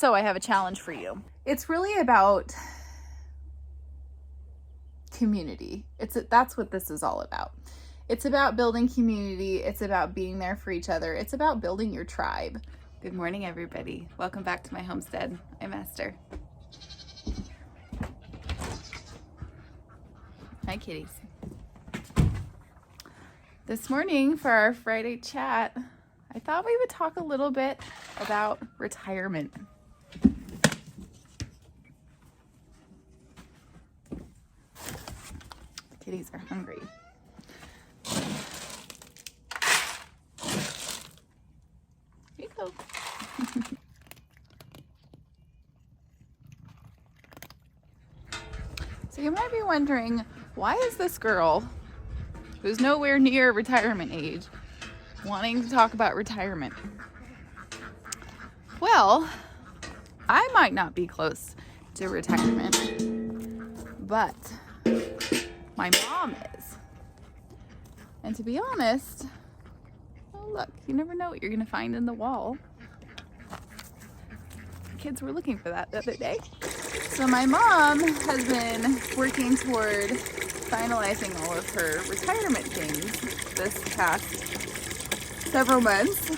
So I have a challenge for you. It's really about community. That's what this is all about. It's about building community. It's about being there for each other. It's about building your tribe. Good morning, everybody. Welcome back to my homestead. I'm Esther. Hi, kitties. This morning for our Friday chat, I thought we would talk a little bit about retirement. The kitties are hungry. Here you go. So you might be wondering, why is this girl, who's nowhere near retirement age, wanting to talk about retirement? Well, I might not be close to retirement, but my mom is. And to be honest, oh look, you never know what you're gonna find in the wall. Kids were looking for that the other day. So my mom has been working toward finalizing all of her retirement things this past several months,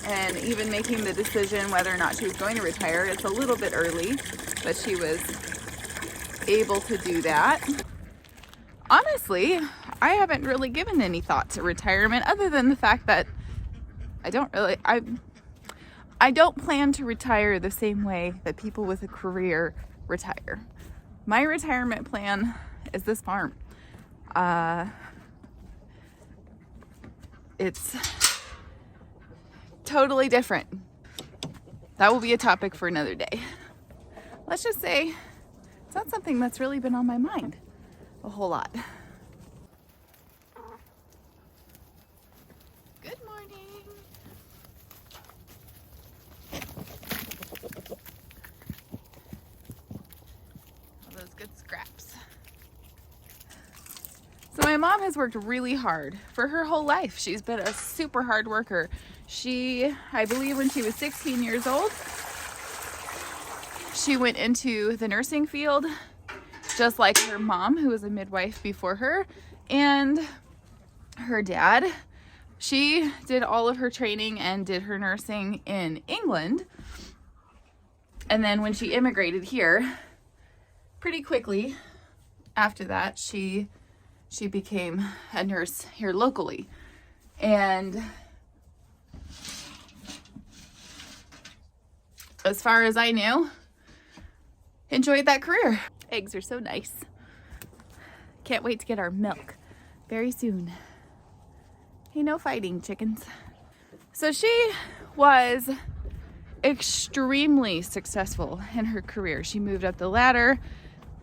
and even making the decision whether or not she was going to retire. It's a little bit early, but she was able to do that. Honestly, I haven't really given any thought to retirement other than the fact that I don't plan to retire the same way that people with a career retire. My retirement plan is this farm. It's totally different. That will be a topic for another day. Let's just say it's not something that's really been on my mind a whole lot. Good morning. All those good scraps. So my mom has worked really hard for her whole life. She's been a super hard worker. I believe when she was 16 years old, she went into the nursing field, just like her mom, who was a midwife before her, and her dad. She did all of her training and did her nursing in England. And then when she immigrated here, pretty quickly after that, she became a nurse here locally. And as far as I knew, enjoyed that career. Eggs are so nice. Can't wait to get our milk very soon. Hey, no fighting, chickens. So she was extremely successful in her career. She moved up the ladder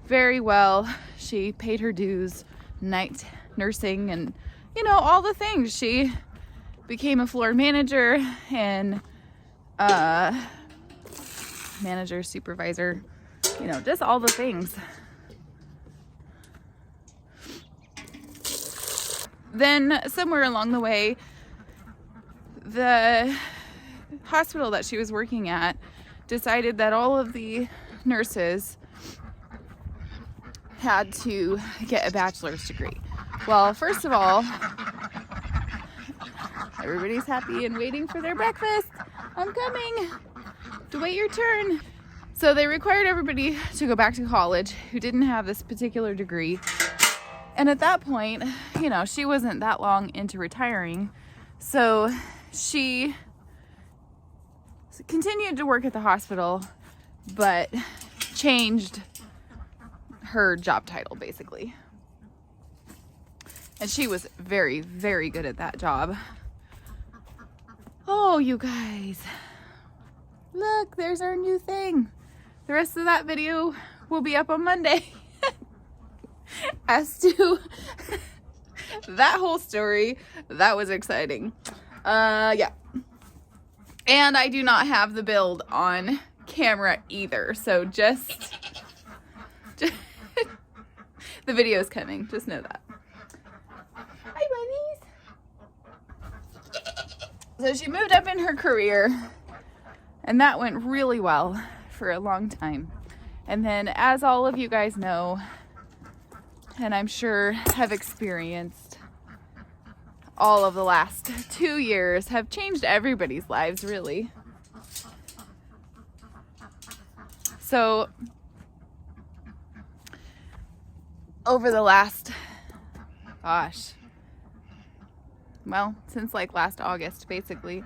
very well. She paid her dues, night nursing, and all the things. She became a floor manager and manager, supervisor, just all the things. Then somewhere along the way, the hospital that she was working at decided that all of the nurses had to get a bachelor's degree. Well, first of all, everybody's happy and waiting for their breakfast. I'm coming. To wait your turn. So they required everybody to go back to college who didn't have this particular degree. And at that point, she wasn't that long into retiring. So she continued to work at the hospital, but changed her job title, basically. And she was very, very good at that job. Oh, you guys. Look, there's our new thing. The rest of that video will be up on Monday. As to that whole story, that was exciting. Yeah. And I do not have the build on camera either, so just the video is coming. Just know that. Hi, bunnies. So she moved up in her career, And that went really well for a long time. And then, as all of you guys know, and I'm sure have experienced, all of the last 2 years have changed everybody's lives, really. So, over the last, since like last August, basically,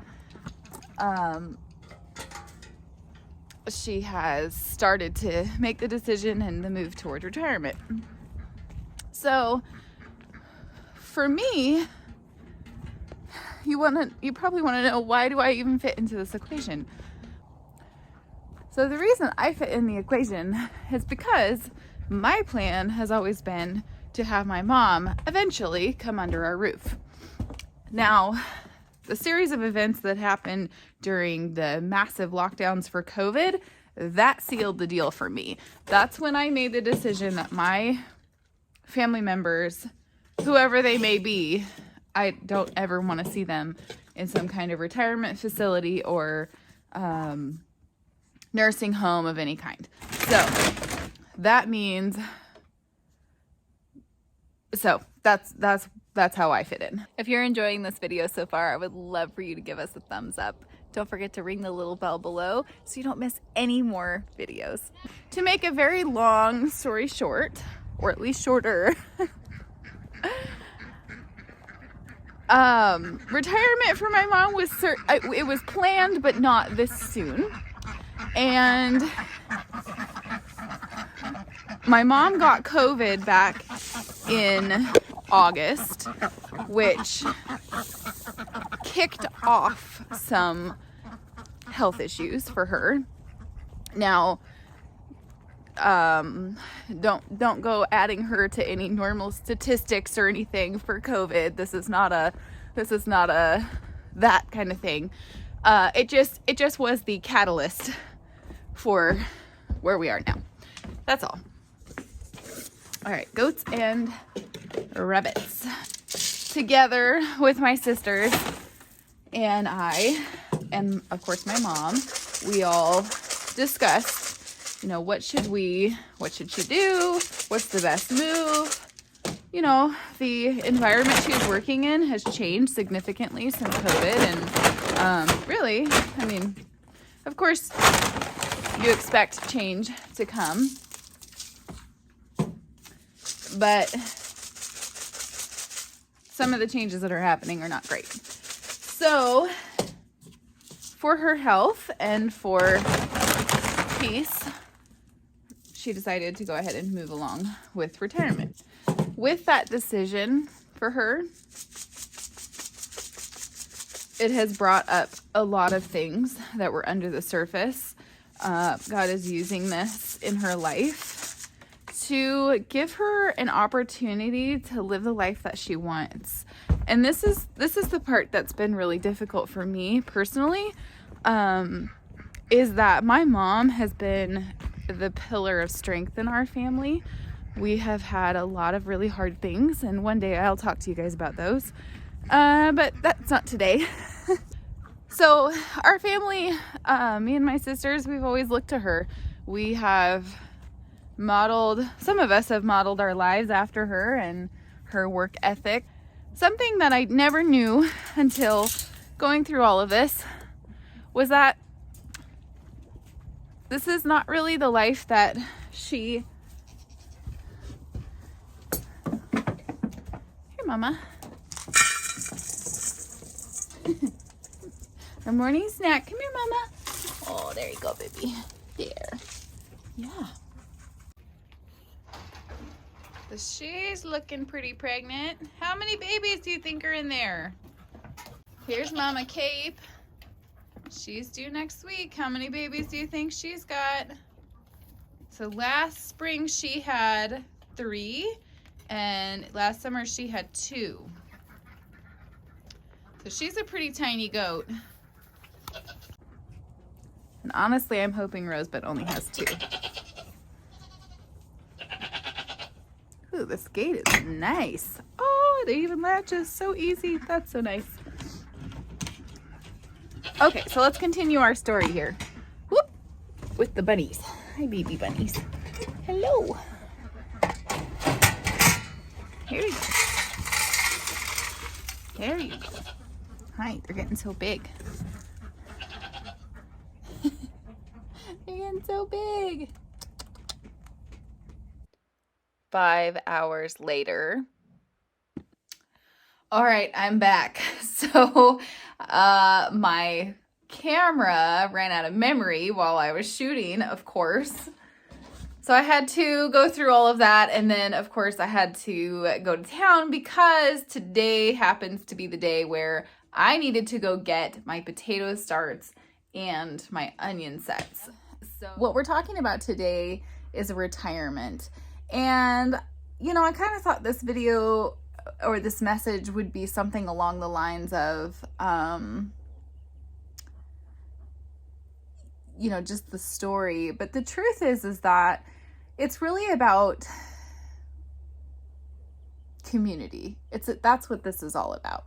she has started to make the decision and the move toward retirement. So, for me, you probably want to know, why do I even fit into this equation? So the reason I fit in the equation is because my plan has always been to have my mom eventually come under our roof. Now, the series of events that happened during the massive lockdowns for COVID, that sealed the deal for me. That's when I made the decision that my family members, whoever they may be, I don't ever want to see them in some kind of retirement facility or nursing home of any kind. So that means, that's how I fit in. If you're enjoying this video so far, I would love for you to give us a thumbs up. Don't forget to ring the little bell below so you don't miss any more videos. To make a very long story short, or at least shorter, retirement for my mom was it was planned, but not this soon. And my mom got COVID back in August, which kicked off some health issues for her. Now, don't go adding her to any normal statistics or anything for COVID. This is not a that kind of thing. It just was the catalyst for where we are now. That's all. All right, goats and rabbits. Together with my sisters and I, and of course my mom, we all discussed, what should she do? What's the best move? The environment she's working in has changed significantly since COVID. And really, of course, you expect change to come. But some of the changes that are happening are not great. So, for her health and for peace, she decided to go ahead and move along with retirement. With that decision for her, it has brought up a lot of things that were under the surface. God is using this in her life to give her an opportunity to live the life that she wants. And this is the part that's been really difficult for me personally, is that my mom has been the pillar of strength in our family. We have had a lot of really hard things, and one day I'll talk to you guys about those. But that's not today. So our family, me and my sisters, we've always looked to her. Some of us have modeled our lives after her and her work ethic. Something that I never knew until going through all of this was that this is not really the life that she... Here, Mama. Our morning snack. Come here, Mama. Oh, there you go, baby. There. Yeah. So she's looking pretty pregnant. How many babies do you think are in there? Here's Mama Cape. She's due next week. How many babies do you think she's got? So last spring she had 3, and last summer she had 2. So she's a pretty tiny goat. And honestly, I'm hoping Rosebud only has 2. Ooh, this gate is nice. Oh, it even latches so easy. That's so nice. Okay, so let's continue our story here. with the bunnies. Hi, baby bunnies. Hello. Here you go. There you go. Hi, they're getting so big. They're getting so big. 5 hours later. All right, I'm back. So my camera ran out of memory while I was shooting, of course. So I had to go through all of that, and then of course I had to go to town because today happens to be the day where I needed to go get my potato starts and my onion sets. So what we're talking about today is retirement. And you know, I kind of thought this video or this message would be something along the lines of you know, just the story. But the truth is that it's really about community. That's what this is all about.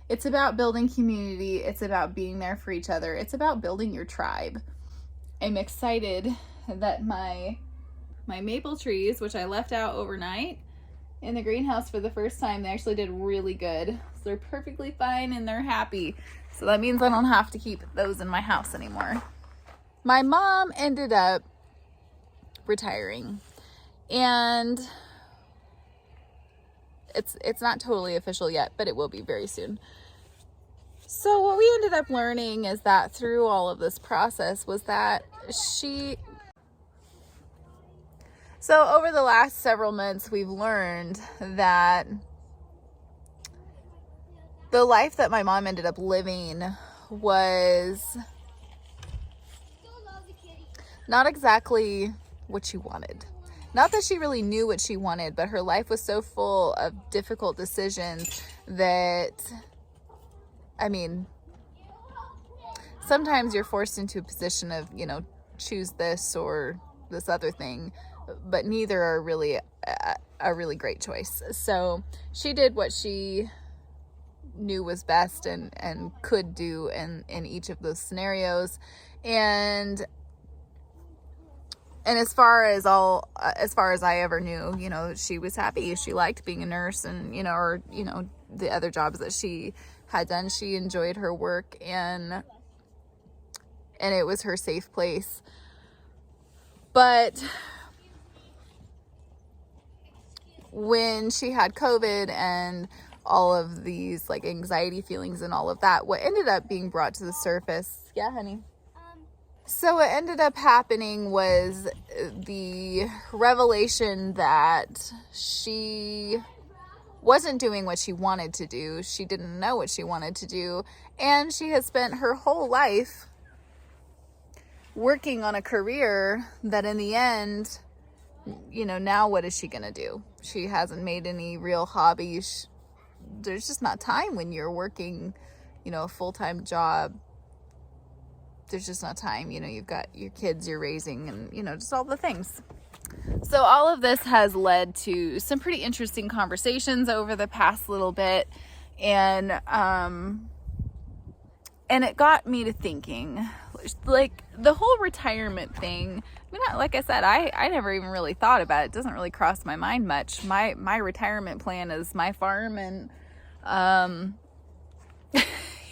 It's about building community. It's about being there for each other. It's about building your tribe. I'm excited that my maple trees, which I left out overnight in the greenhouse for the first time, they actually did really good. So they're perfectly fine and they're happy. So that means I don't have to keep those in my house anymore. My mom ended up retiring, and it's not totally official yet, but it will be very soon. So what we ended up learning is that through all of this process was that so over the last several months, we've learned that the life that my mom ended up living was not exactly what she wanted. Not that she really knew what she wanted, but her life was so full of difficult decisions that, I mean, sometimes you're forced into a position of, you know, choose this or this other thing, but neither are really a really great choice. So she did what she knew was best and could do in each of those scenarios. And as far as I ever knew, you know, she was happy. She liked being a nurse, and, you know, or, you know, the other jobs that she had done. She enjoyed her work, and it was her safe place. But when she had COVID and all of these like anxiety feelings and all of that, what ended up being brought to the surface, yeah, honey. So what ended up happening was the revelation that she wasn't doing what she wanted to do. She didn't know what she wanted to do. And she had spent her whole life working on a career that in the end, you know, now what is she going to do? She hasn't made any real hobbies. There's just not time when you're working, you know, a full-time job. There's just not time. You know, you've got your kids you're raising and, you know, just all the things. So all of this has led to some pretty interesting conversations over the past little bit. And it got me to thinking, like, the whole retirement thing. I mean, like I said, I never even really thought about it. It doesn't really cross my mind much. My retirement plan is my farm, and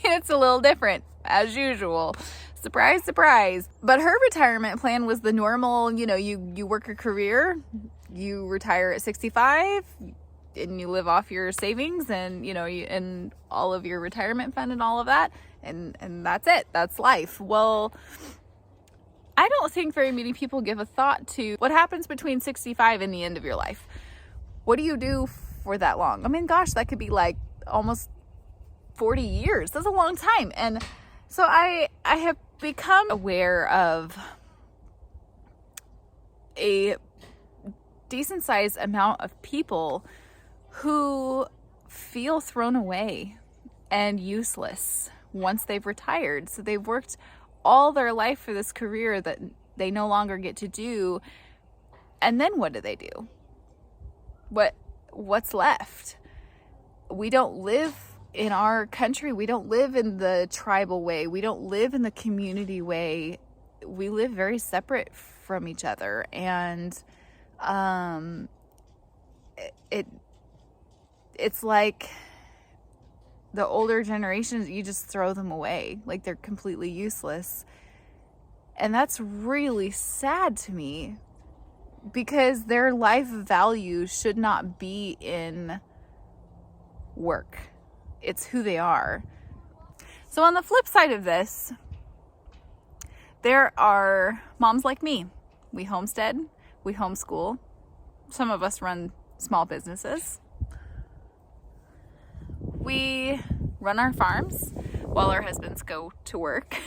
it's a little different as usual. Surprise, surprise. But her retirement plan was the normal, you know, you work a career, you retire at 65, and you live off your savings and, you know, and all of your retirement fund and all of that. And that's it. That's life. Well, I don't think very many people give a thought to what happens between 65 and the end of your life. What do you do for that long? I mean, gosh, that could be like almost 40 years. That's a long time. And so I have become aware of a decent sized amount of people who feel thrown away and useless once they've retired. So they've worked all their life for this career that they no longer get to do. And then what do? What's left? We don't live in our country. We don't live in the tribal way. We don't live in the community way we live very separate from each other, and it's like the older generations, you just throw them away like they're completely useless. And that's really sad to me, because their life value should not be in work. It's who they are. So on the flip side of this, there are moms like me. We homestead, we homeschool. Some of us run small businesses. We run our farms while our husbands go to work,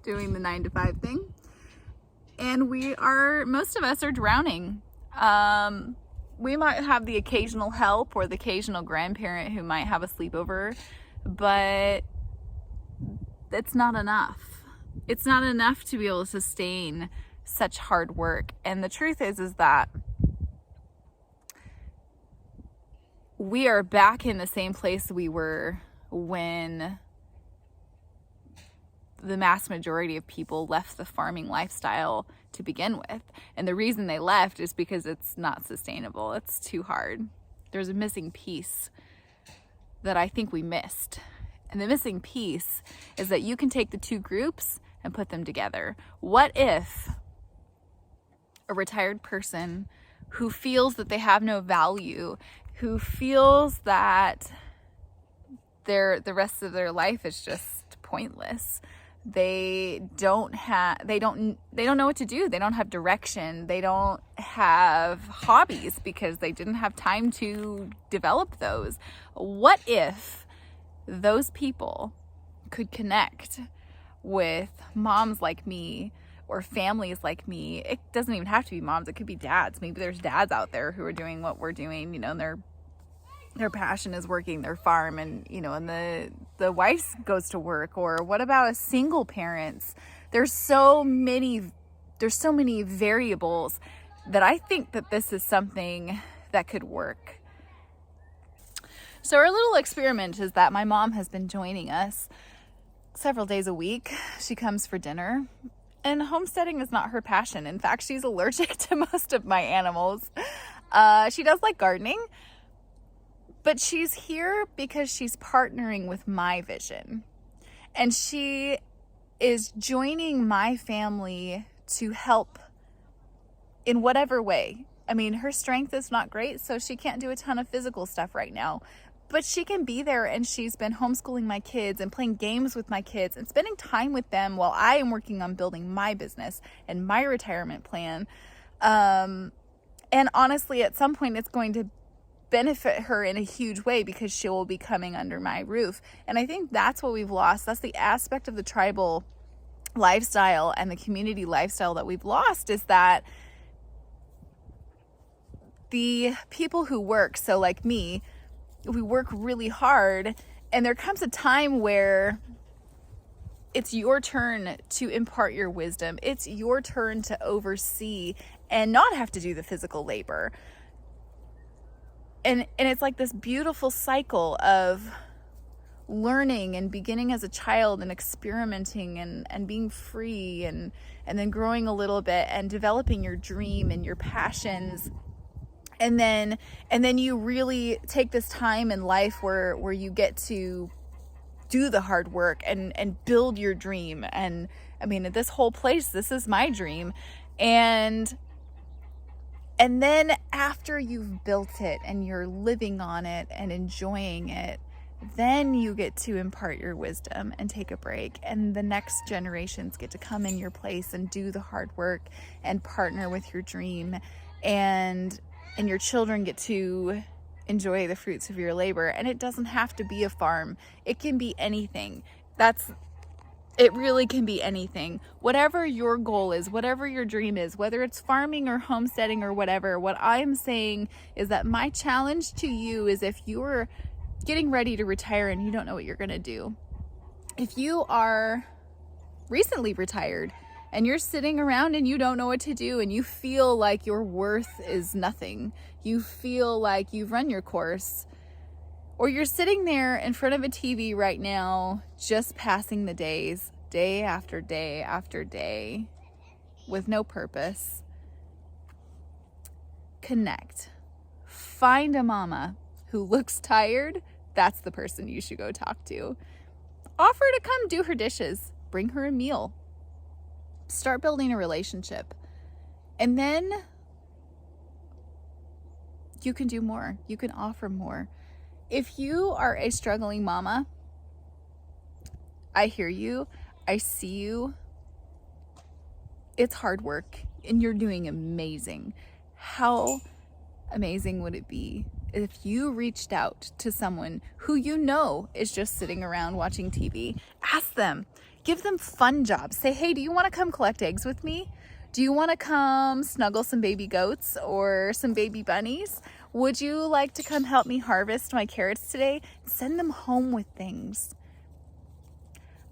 doing the 9-to-5 thing. And most of us are drowning. We might have the occasional help or the occasional grandparent who might have a sleepover, but it's not enough. It's not enough to be able to sustain such hard work. And the truth is that we are back in the same place we were when the mass majority of people left the farming lifestyle to begin with. And the reason they left is because it's not sustainable. It's too hard. There's a missing piece that I think we missed. And the missing piece is that you can take the two groups and put them together. What if a retired person who feels that they have no value, who feels that the rest of their life is just pointless, they don't know what to do, they don't have direction, they don't have hobbies because they didn't have time to develop those? What if those people could connect with moms like me or families like me? It doesn't even have to be moms, it could be dads. Maybe there's dads out there who are doing what we're doing, and their passion is working their farm, and and the wife goes to work. Or what about a single parents? There's so many variables that I think that this is something that could work. So our little experiment is that my mom has been joining us several days a week. She comes for dinner, and homesteading is not her passion. In fact, she's allergic to most of my animals. She does like gardening, but she's here because she's partnering with my vision. And she is joining my family to help in whatever way. I mean, her strength is not great, so she can't do a ton of physical stuff right now. But she can be there, and she's been homeschooling my kids and playing games with my kids and spending time with them while I am working on building my business and my retirement plan. And honestly, at some point, it's going to benefit her in a huge way because she will be coming under my roof. And I think that's what we've lost. That's the aspect of the tribal lifestyle and the community lifestyle that we've lost, is that the people who work, so like me, we work really hard, and there comes a time where it's your turn to impart your wisdom. It's your turn to oversee and not have to do the physical labor. And it's like this beautiful cycle of learning and beginning as a child and experimenting and being free and then growing a little bit and developing your dream and your passions. And then you really take this time in life where you get to do the hard work and build your dream. And I mean, this whole place, this is my dream. And then after you've built it and you're living on it and enjoying it, then you get to impart your wisdom and take a break. And the next generations get to come in your place and do the hard work and partner with your dream. And your children get to enjoy the fruits of your labor. And it doesn't have to be a farm. It can be anything. It really can be anything. Whatever your goal is, whatever your dream is, whether it's farming or homesteading or whatever, what I'm saying is that my challenge to you is, if you're getting ready to retire and you don't know what you're going to do, if you are recently retired and you're sitting around and you don't know what to do and you feel like your worth is nothing, you feel like you've run your course, or you're sitting there in front of a TV right now just passing the days, day after day after day with no purpose. Connect. Find a mama who looks tired. That's the person you should go talk to. Offer to come do her dishes. Bring her a meal. Start building a relationship. And then you can do more. You can offer more. If you are a struggling mama, I hear you. I see you. It's hard work and you're doing amazing. How amazing would it be if you reached out to someone who you know is just sitting around watching TV? Ask them. Give them fun jobs. Say, hey, do you want to come collect eggs with me? Do you want to come snuggle some baby goats or some baby bunnies? Would you like to come help me harvest my carrots today? Send them home with things.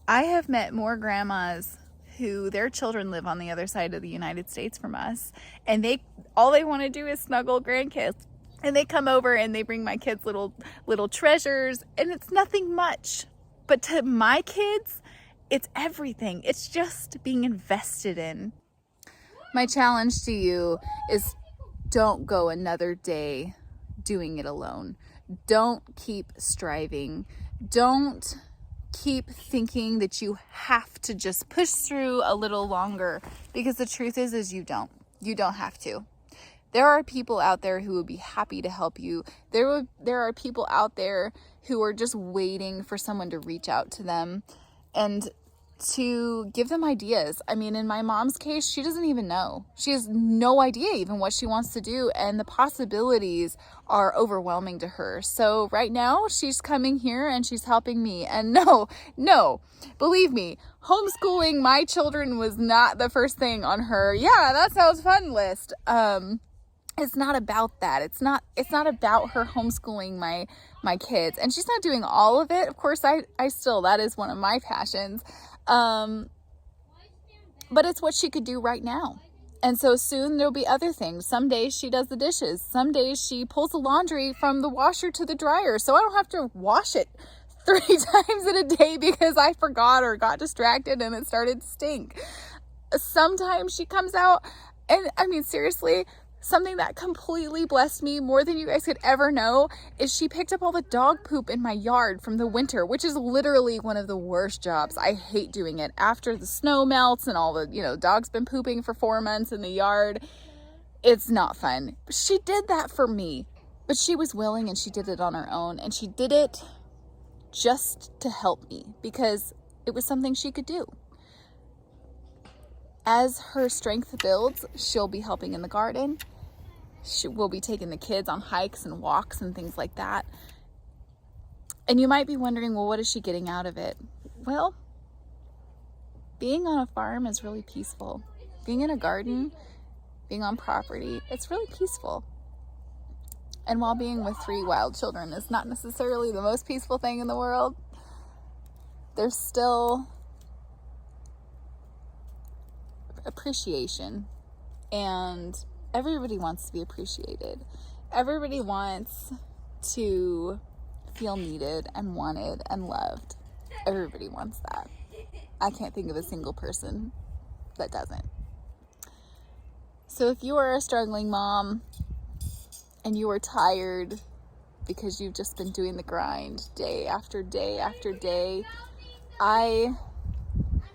I have met more grandmas who their children live on the other side of the United States from us, and all they want to do is snuggle grandkids. And they come over and they bring my kids little treasures, and it's nothing much. But to my kids, it's everything. It's just being invested in. My challenge to you is don't go another day doing it alone. Don't keep striving. Don't keep thinking that you have to just push through a little longer, because the truth is you don't. You don't have to. There are people out there who would be happy to help you. There are people out there who are just waiting for someone to reach out to them and to give them ideas. I mean, in my mom's case, she doesn't even know. She has no idea even what she wants to do, and the possibilities are overwhelming to her. So right now, she's coming here and she's helping me. And no, believe me, homeschooling my children was not the first thing on her, yeah, that sounds fun list. It's not about that. It's not about her homeschooling my kids. And she's not doing all of it. Of course, I still, that is one of my passions. But it's what she could do right now. And so soon there'll be other things. Some days she does the dishes. Some days she pulls the laundry from the washer to the dryer, so I don't have to wash it 3 times in a day because I forgot or got distracted and it started to stink. Sometimes she comes out and, I mean, seriously, something that completely blessed me more than you guys could ever know is she picked up all the dog poop in my yard from the winter, which is literally one of the worst jobs. I hate doing it after the snow melts and all the, dog's been pooping for 4 months in the yard. It's not fun. She did that for me, but she was willing and she did it on her own, and she did it just to help me because it was something she could do. As her strength builds, she'll be helping in the garden. She will be taking the kids on hikes and walks and things like that. And you might be wondering, well, what is she getting out of it? Well, being on a farm is really peaceful. Being in a garden, being on property, it's really peaceful. And while being with 3 wild children is not necessarily the most peaceful thing in the world, there's still appreciation, and everybody wants to be appreciated. Everybody wants to feel needed and wanted and loved. Everybody wants that. I can't think of a single person that doesn't. So if you are a struggling mom and you are tired because you've just been doing the grind day after day after day, I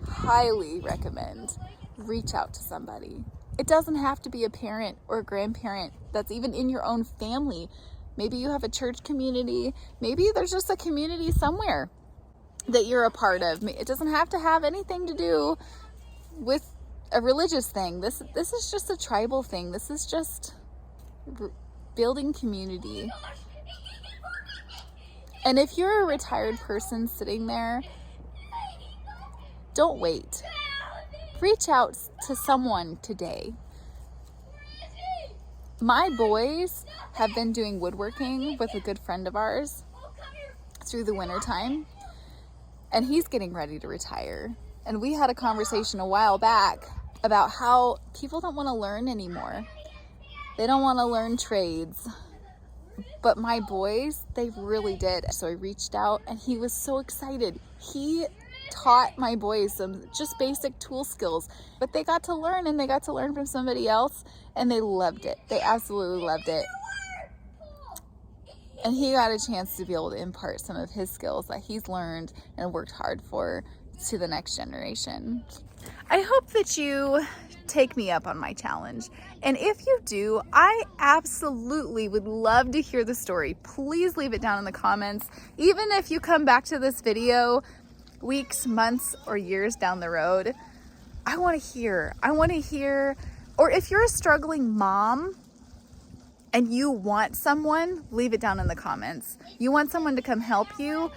highly recommend reach out to somebody. It doesn't have to be a parent or a grandparent that's even in your own family. Maybe you have a church community. Maybe there's just a community somewhere that you're a part of. It doesn't have to have anything to do with a religious thing. This is just a tribal thing. This is just building community. And if you're a retired person sitting there, don't wait. Reach out to someone today. My boys have been doing woodworking with a good friend of ours through the winter time, and he's getting ready to retire. And we had a conversation a while back about how people don't want to learn anymore. They don't want to learn trades. But my boys, they really did. So I reached out and he was so excited. He taught my boys some just basic tool skills, but they got to learn, and they got to learn from somebody else, and they loved it. They absolutely loved it. And he got a chance to be able to impart some of his skills that he's learned and worked hard for to the next generation. I hope that you take me up on my challenge. And if you do, I absolutely would love to hear the story. Please leave it down in the comments. Even if you come back to this video weeks, months, or years down the road, I want to hear. Or if you're a struggling mom and you want someone, leave it down in the comments. You want someone to come help you,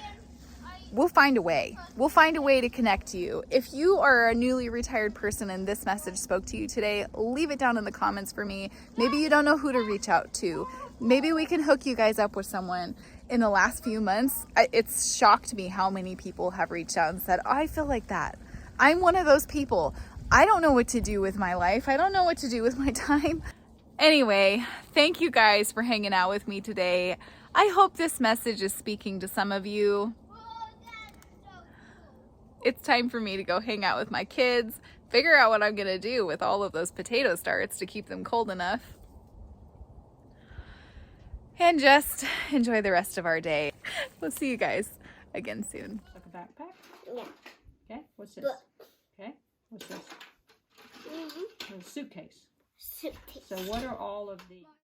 we'll find a way. We'll find a way to connect you. If you are a newly retired person and this message spoke to you today, leave it down in the comments for me. Maybe you don't know who to reach out to. Maybe we can hook you guys up with someone. In the last few months, it's shocked me how many people have reached out and said, oh, I feel like that. I'm one of those people. I don't know what to do with my life. I don't know what to do with my time. Anyway, thank you guys for hanging out with me today. I hope this message is speaking to some of you. It's time for me to go hang out with my kids, figure out what I'm gonna do with all of those potato starts to keep them cold enough, and just enjoy the rest of our day. We'll see you guys again soon. Like a backpack? Yeah. Okay, what's this? Book. Okay, what's this? Mm-hmm. A suitcase. Suitcase. So what are all of the...